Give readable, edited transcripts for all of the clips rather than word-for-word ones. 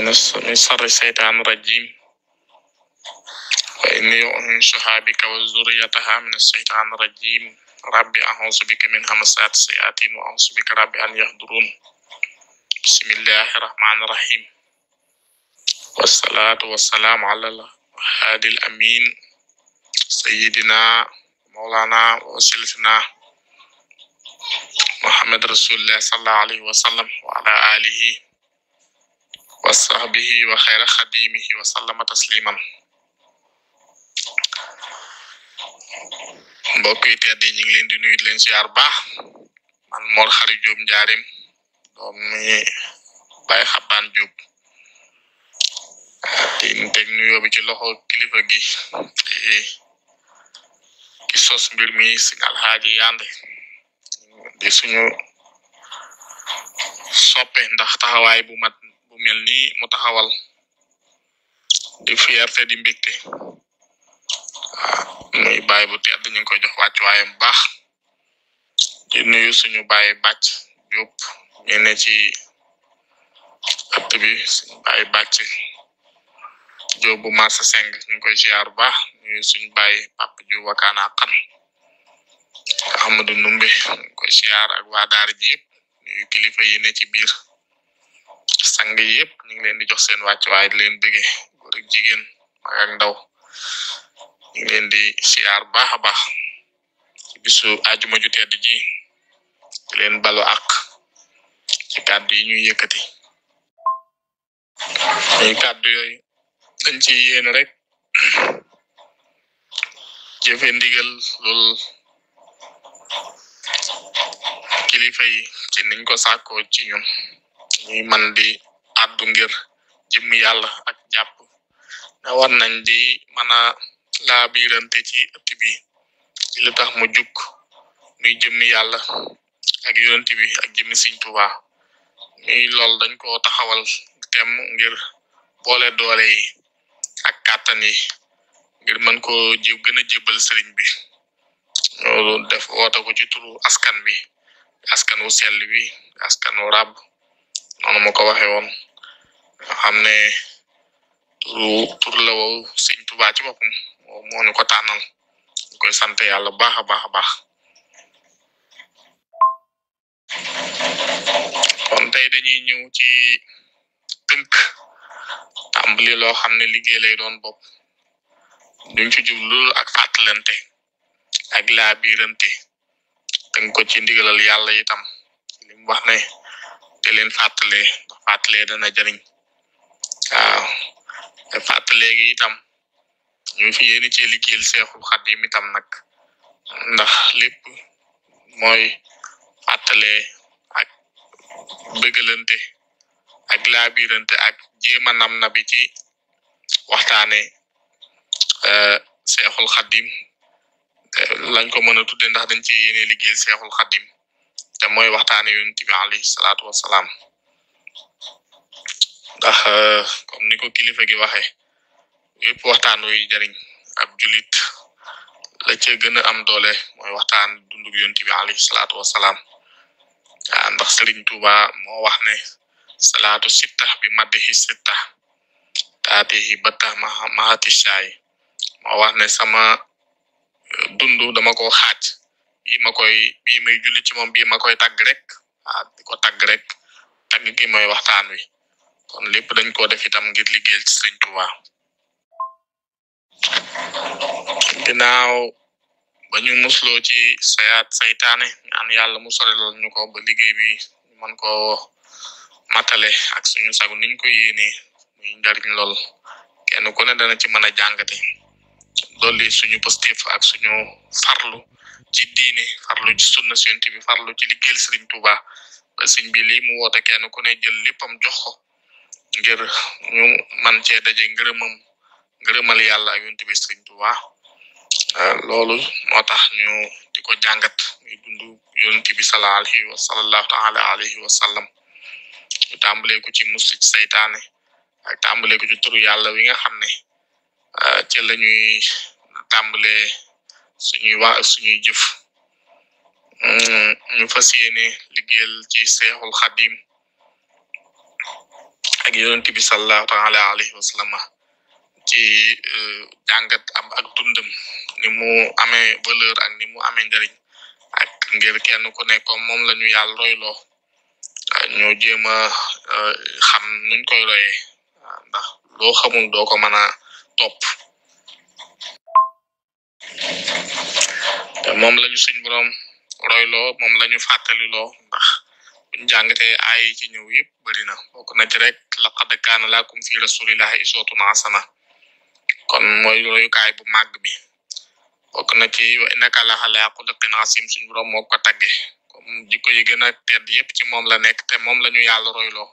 من شر الشيطان الرجيم وإني أنشها بك وذريتها من الشيطان الرجيم ربي أعوذ بك من همزات الشياطين وأعوذ بك ربي أن يحضرون بسم الله الرحمن الرحيم والصلاة والسلام على الهادي الأمين سيدنا مولانا وسيلتنا محمد رسول الله صلى الله عليه وسلم وعلى آله وصحبه وخير خديمه وسلم تسليما mbokk yi tedd ñi ngi leen di nuyu leen ziar baax man Mor Khary Diop Njaareem doomi Baye Xabaan Diop di teg nuyoo bi ci loxo kilifa gi ki sos mbir mi Sëñ Alhaaji Yande di suñu soppe ndax taxawaay bu mat bu mel nii mu taxawal di fierté di mbégte muy baay bu tedd ñu ngi koy jox wàccuwaayam baax di nuyu suñu baay bàcc Diop ñu ne ci ëtt bi suñu baay bàcc Diop bu marsa seng ñu ngi koy ziar baax nuyu suñu baay Papa Diop wakaana xan Amadou Numbe ñu ngi koy ziar ak waa daara ji yëpp nuyu kilifa yi ne ci biir sang yëpp ñu ngi leen di jox seen wàccuwaay di leen bëgge góor ak jigéen mag ak ndaw ñu ngi leen di siyaar baax a baax ci bisu àjjuma ju tedd ji di leen balu ak ci kàddu yi ñuy yëkkati ñuy kàddu yooyu dañ ci yéen rek jëfe ndigal lool kilifa yi ci niñ ko sàkkoo ci ñun ñuy man di àddu ngir jëmm yàlla ak jàpp na war nañ di mën a laa biirante ci ëtt bi ci lu tax mu juk muy jëmmi yàlla ak yonent bi ak jëmmi Sëñ Tuubaa muy lool dañ ko taxawal tem ngir boole doole yi ak kàttan yi ngir mën ko gën a jébbal sëriñ bi loolu def woote ko ci turu askan bi askan wu sell bi askan wu ràbb noonu ma ko waxe woon nga xam ne tur la wow Sëñ Tuubaa ci boppam moo ñu ko tànnal ñu koy sant yàlla baax a baax a baax kon tey dañuy ñëw ci tënk tàmbali loo xam ne liggéey lay doon bopp duñ ci jublu ak fàttalante ak laa biirante tënk ko ci ndigalal yàlla itam li mu wax ne te leen fàttalee ndax fàttalee dana jariñ waaw te fàttalee gi itam ñu fi yéene ci liggéeyal Seexul Xadiim itam nag ndax lépp mooy fàttale ak bëggalante ak laabirante ak jéema nam na bi ci waxtaane Seexul Xadiim lañ ko mën a tudde ndax dañ ci yéene liggéeyal Seexul Xadiim te mooy waxtaane Yonent bi alayhi salaatu wassalaam ndax comme ni ko kilifa gi waxe yëpp waxtaan wi jariñ ab julit la ca gën a am doole mooy waxtaan dundug Yonent bi alayhi salaatu wassalaam ndax Sëriñ Tuubaa moo wax ne salaatu sitta bi maddihi sitta taatihi batta mahati shaay moo wax ne sama dundu dama ko xaaj bii may julli ci moom bii ma koy tagg rek di ko tagg rek tagg gi mooy waxtaan wi kon lépp dañ ko def itam ngir liggéeyal ci Sëriñ Tuubaa ginnaaw ba ñu musloo ci saytaane ñaan yàlla mu sorelal ñu ko ba liggéey bi ñu mën ko matale ak suñu sagu niñ ko yéene muy njariñ lool kenn ku ne dana ci mën a jàngate dolli suñu positif ak suñu farlu ci diine farlu ci sunna Yonent bi farlu ci liggéeyal Sëriñ Tuubaa ba sëñ bi lii mu woote kenn ku ne jël léppam jox ko ngir ñu man cee daje ngërëmal yàlla ak Yonent bi Sëriñ Tuubaa loolu moo tax ñu di ko jàngat muy dundu Yonent bi sallallahu taala alayhi wa sallam ñu tàmbalee ko ci musli ci saytaane ak tàmbalee ko ci turu yàlla wi nga xam ne ci la ñuy tàmbalee suñuy wax ak suñuy jëf ñu fas yéene liggéeyal ci Seexul Xadiim ak yonent bi sallallahu taala alayhi wa sallam ci jàngat am ak dundam ni mu amee valeur ak ni mu amee njariñ ak ngir kenn ku ne comme moom lañu yàlla royloo ñu jéem a xam nuñ koy royee ndax loo xamul doo ko mën a topp te moom lañu suñ borom royloo moom lañu fàttaliloo ndax buñ jàngatee ay ci ñëw yëpp bari na bokk na ci rek laqad kaana lakum fi rasulillahi uswatun hasana kon mooy royukaay bu màgg bi bokk na ci wa innaka la ala xuluqin asim suñ borom moo ko tagge comme jikko yi gën a tedd yëpp ci moom la nekk te moom lañu yàlla royloo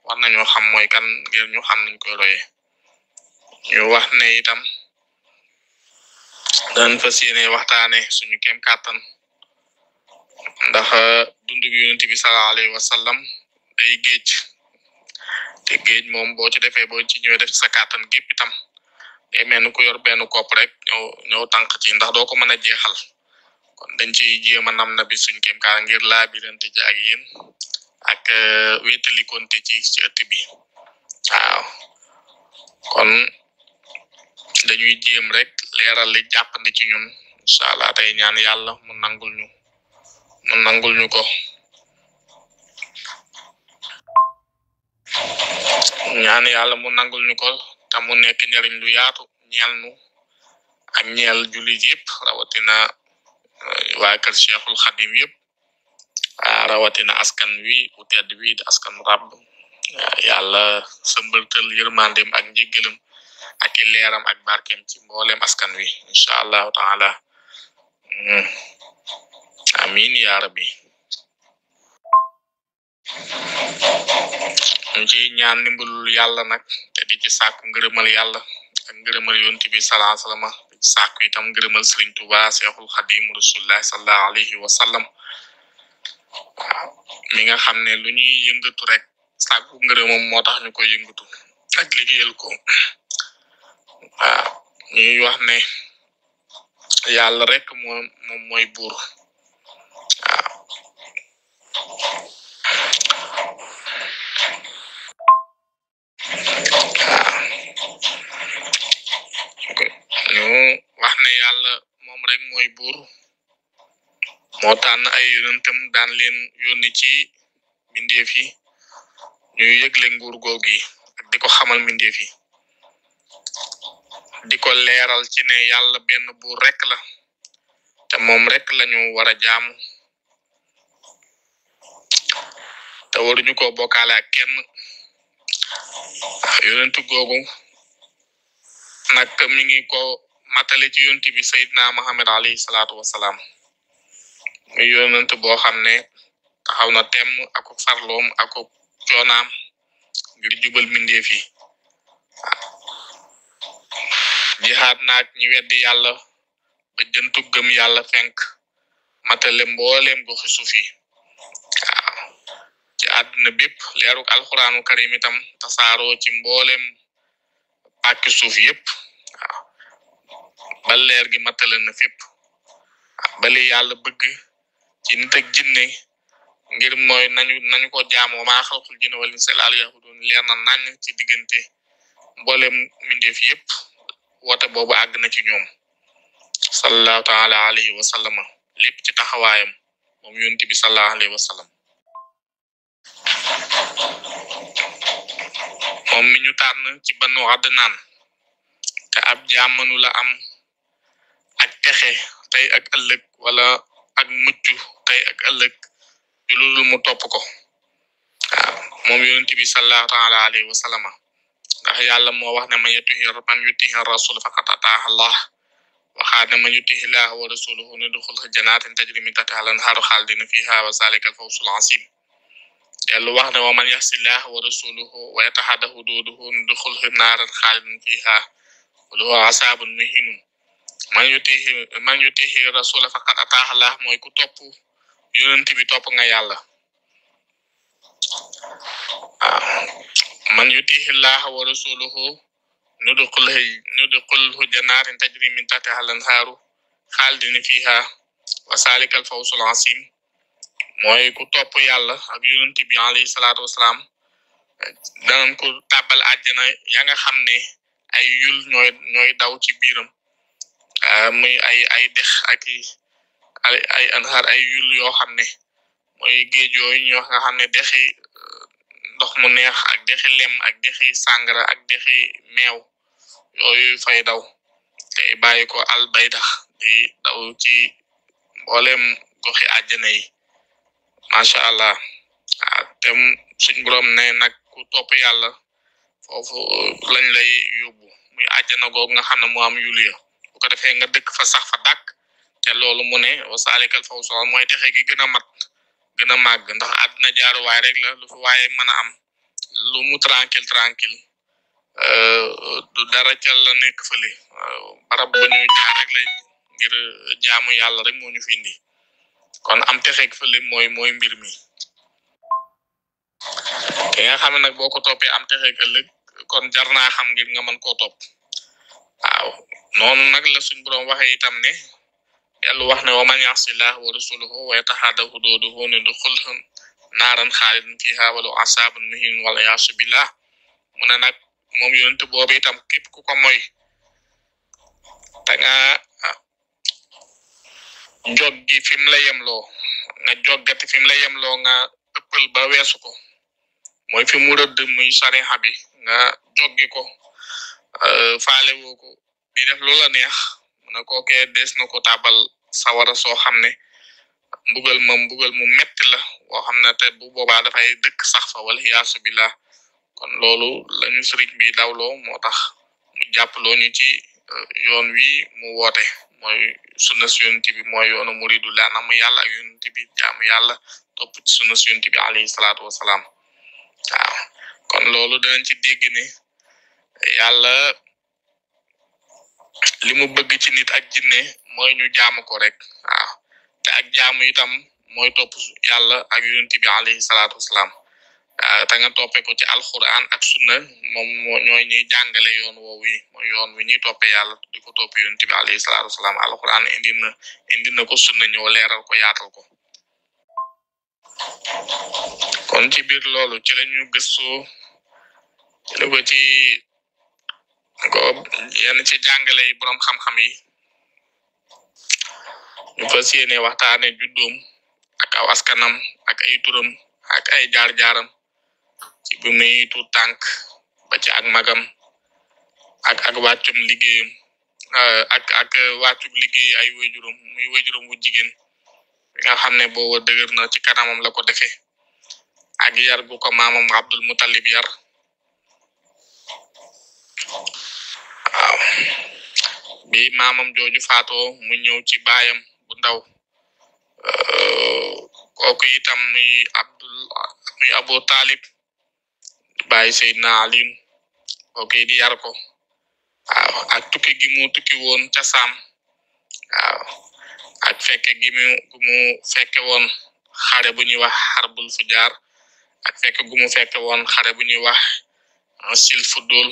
war nañoo xam mooy kan ngir ñu xam nuñ koy royee ñu wax ne itam dañ fas yéene waxtaane suñu kem kàttan ndax dundu bi yonent bi sallallahu alayhi wa sallam day géej te géej moom boo ci defee boo ci ñëwee def sa kàttan gépp itam day mel ni ku yor benn kopp rek ñëw tànk ci ndax doo ko mën a jeexal kon dañ ciy jéem a nam na bi suñ kem kàttan ngir laa birante ci ak yéen ak wéetalikonte ci ëtt bi waaw kon dañuy jéem rek leeral li jàppandi ci ñun incha allah tey ñaan yàlla mu nangul ñu ko ñaan yàlla mu nangul ñu ko te mu nekk njariñ lu yaatu ñeel nu ak ñeel jullit yëpp rawatina waa kër Cheikhul Khadim yëpp rawatina askan wi bu tedd wi di askan rab yàlla sëmbërtal yërmandeem ak njéggalam ak leeram ak barkeem ci mboolem askan wi incha allahu taala amin ya rabbi ñu ci ñaan ndimbalul yàlla nag te di ci sàkku ngërëmal yàlla ak ngërëmal yonent bi sallallahu alayhi wa sallam di ci sàkku itam ngërëmal Sëriñ Tuubaa Seexul Xadim Rasulullah sallallahu alayhi wa sallam mi nga xam ne lu ñuy yëngatu rek sàkku ngërëmam moo tax ñu koy yëngatu ak liggéeyal ko ñuy wax ne yàlla rek moom mooy buur ñu wax ne yàlla moom rek mooy buur moo tànn ay yonentam daan leen yónni ci mbindeef yi ñuy yëgle nguur googi ak di ko xamal mbindeef yi di ko leeral ci ne yàlla benn buur rek la te moom rek lañu war a jaamu te waruñu ko bokkaale ak kenn yonentu googu nag mi ngi ko matale ci yonent bi Seydina Muhammad alayhi salaatu wasalaam muy yonent boo xam ne taxaw na temm ak farloom ak coonaam ngir jubal mbindeef yi jihaad naag ñi weddi yàlla ba jëntu gëm yàlla fenk matale mbooleem goxi suuf yi ci àdduna bépp leeruk alxuraanu karim itam tasaaroo ci mbooleem pàkki suuf yépp ba leer gi matale na fépp ba li yàlla bëgg ci nit ak jinne ngir mooy nañu ko jaamoo maa xalqul jinne wal insa illa liya'budun leer na nañ ci diggante mbooleem mbindeef yépp woote boobu àgg na ci ñoom sallallahu taala alayhi wa sallam lépp ci taxawaayam moom yonent bi sallallahu alayhi wa sallam moom mi ñu tànn ci Banu Adnaan te ab jaam mënu la am ak texe tey ak ëllëg wala ak mucc tey ak ëllëg ci loolu mu topp ko moom yonent bi sallallahu taala alayhi wa sallam ndax yàlla moo wax ne man yutihi rasul faqad ataaha Allah waxaat ne man yutihi llaha wa rasulahu yudxilhu jannatin tajri min tahtiha al-anhaaru xaalidina fiha wa zalika al-fawzul azim dellu wax ne wa man ya'si llaha wa rasulahu wa yata'adda hududahu yudxilhu naaran xaalidan fiha wa lahu azaabun muhiin man yutihi rasula faqad ataaha Allah mooy ku topp yonent bi topp nga yàlla man yutihi llaha wa rasulahu nudxilhu jannatin tajri min tahtiha al-anhaaru xaalidina fiha wa zalika al-fawzul azim mooy ku topp yàlla ak yonent bi alayhi salaatu wasalaam danañ ko tàbbal àjjana ya nga xam ne ay yul ñooy daw ci biiram muy ay dex ak ay anhar ay yul yoo xam ne mooy géej yooyu ñoo nga xam ne dexi ndox mu neex ak dexi lem ak dexi sàngara ak dexi meew yooyu fay daw te bàyyi ko al baydax di daw ci mboolem goxi àjjana yi macha allah te suñ borom ne nag ku topp yàlla foofu lañ lay yóbbu muy àjjana googu nga xam ne moo am yuliya bu ko defee nga dëkk fa sax fa dàkk te loolu mu ne wasaalikal fawzu mooy texe gi gën a mat gën a màgg ndax àdduna jaaruwaay rek la lu fa waaye mën a am lu mu tranquille du dara ca la nekk fële barab ba ñu jaar rek la ngir jaamu yàlla rek moo ñu fi indi kon am texeeg fële mooy mbir mi ki nga xam ne nag boo ko toppee am texeeg ëllëg kon jar naa xam ngir nga mën koo topp waaw noonu nag la suñ borom waxee itam ne yàlla wax ne wa man ya'sillah wa rasuluhu wa yata'adda hududahu yudkhilhu naaran xaalidan fiha wa lahu azaabun muhiin wal iyaazu billah mu ne nag moom yonent boobu itam képp ku ko moy te nga joggi fi mu la yemloo nga joggati fi mu la yemloo nga ëppal ba weesu ko mooy fi mu rëdd muy sariha bi nga joggi ko faale woo ko di def loola neex mu ne kookee des na ko tàbbal sawara soo xam ne mbugal mu metti la boo xam ne te bu boobaa dafay dëkk sax fa wal iyaasu billah kon loolu lañu sëriñ bi dawloo moo tax mu jàppaloo ñu ci yoon wi mu woote mooy sunna si yonent bi mooy yoonu muridu la nam yàlla ak yonent bi jaamu yàlla topp ci sunna si yonent bi alayhi salaatu wasalaam waaw kon loolu danañ ci dégg ne yàlla li mu bëgg ci nit ak jinne mooy ñu jaamu ko rek waaw te ak jaamu itam mooy topp yàlla ak yonent bi alayhi salaatu wasalaam te nga toppee ko ci alquran ak sunna moom ñooy ñuy jàngale yoon woowu yi mooy yoon wi ñuy toppee yàlla di ko toppee yonent bi alayhi salaatu wasalaam alquran indi na ko sunna ñëw leeral ko yaatal ko kon ci biir loolu ci lañu gëstu jële ko ci ko yenn ci jàngale yi borom xam-xam yi ñu fas yéene waxtaane juddoom ak aw askanam ak ay turam ak ay jaar-jaaram ci bi muy tuut tànk ba ci ak magam ak wàccum liggéeyam ak wàccum liggéey ay wéjuram muy wéjuram wu jigéen bi nga xam ne booba dëgër na ci kanamam la ko defee ak yar gu ko maamam Abdul Mutalib yar waaw bi maamam jooju faatoo mu ñëw ci baayam bu ndaw kooku itam muy Abu Talib bàyyi Seydina Ali kooku di yar ko waaw ak tukki gi mu tukki woon ca Saam waaw ak fekke gi mu fekke woon xare bu ñuy wax Harbul Fujaar ak fekke gu mu fekke woon xare bu ñuy wax Sil Fudul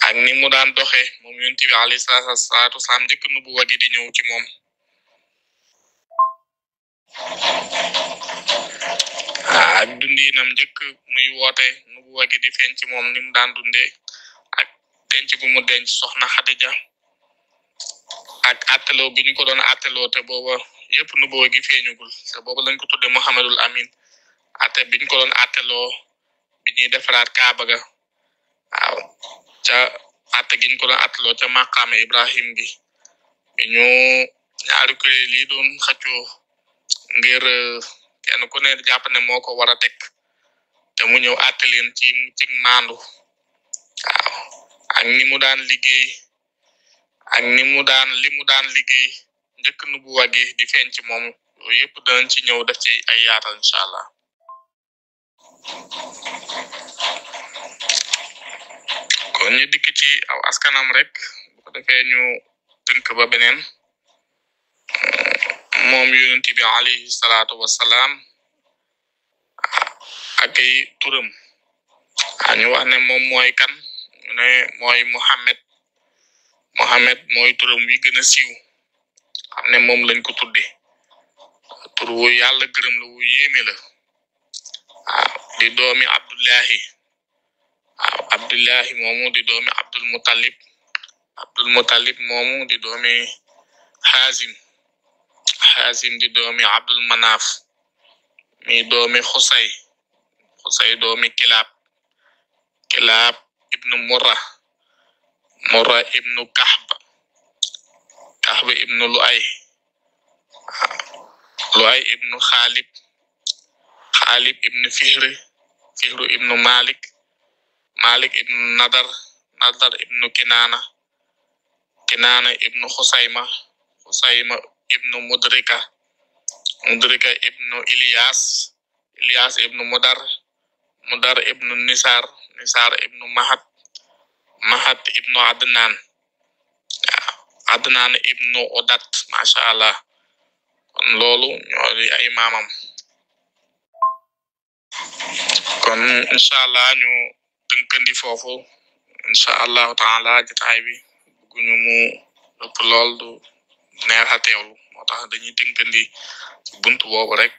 ak ni mu daan doxe moom yonent bi alayhi salaatu wasalaam njëkk nubuwa gi di ñëw ci moom ak dundinam njëkk muy woote nubuwa gi di feeñ ci moom ni mu daan dundee ak denc gu mu denc soxna Xadija ak atteloo bi ñu ko doon atteloo te booba yëpp nubuwa gi feeñugul te booba lañ ko tudde Muhammadul Amin atte biñ ko doon atteloo bi ñuy defaraat Kaaba ga waaw ca atte giñ ko doon atteloo ca maqaama Ibrahim gi bi ñu ñaari kuréel yi doon xëccoo ngir kenn ku ne jàpp ne moo ko war a teg te mu ñëw atte leen ci maandu waaw ak ni mu daan liggéey ak li mu daan liggéey njëkk nubuwa gi di feeñ ci moom yooyu yëpp danañ ci ñëw def ci ay yaatal incha allah kon ñu dikk ci aw askanam rek bu ko defee ñu tënk ba beneen moom yonent bi alayhi salaatu wasalaam ak ay turam ñu wax ne moom mooy kan ne mooy Muhammad mooy turam wi gën a siiw xam ne moom lañ ko tudde tur wu yàlla gërëm la wu yéeme la di doomi Abdullahi Abdullahi moomu di doomi Abdul Muttalib moomu di doomi Hazim di doomi Abdul Manaf mi doomi Xusay doomi Kilab ibnu Murra ibnu Kahb ibnu Luay ibnu Khalib ibnu Fihru ibnu Malik ibnu Nadar ibnu Kinana ibnu Xusayma ibnu Mudrika ibnu Ilyas ibnu Mudar ibnu Nisar ibnu Mahat ibnu Adnan ibnu Odat masha Allah kon loolu ñoo di ay maamam kon insha Allah ñu tënkandi foofu insha Allah taala jotaay bi bëgguñu mu ëpp lool du neex a teewlu moo tax dañuy tënkandi buntu boobu rek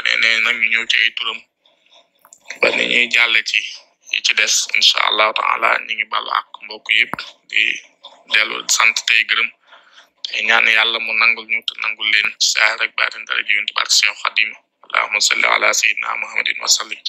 beneen nag ñu ñëw ci ay turam ba ni ñuy jàlle ci yi ci des insha Allah taala ñu ngi balu ak mbokk yëpp di dellu sant tey gërëm tey ñaan yàlla mu nangul ñu te nangul leen ci saa rek baatin dara ji yonent barke Seex Xaadim allahumma salli ala sayyidina Muhammadin wa sallim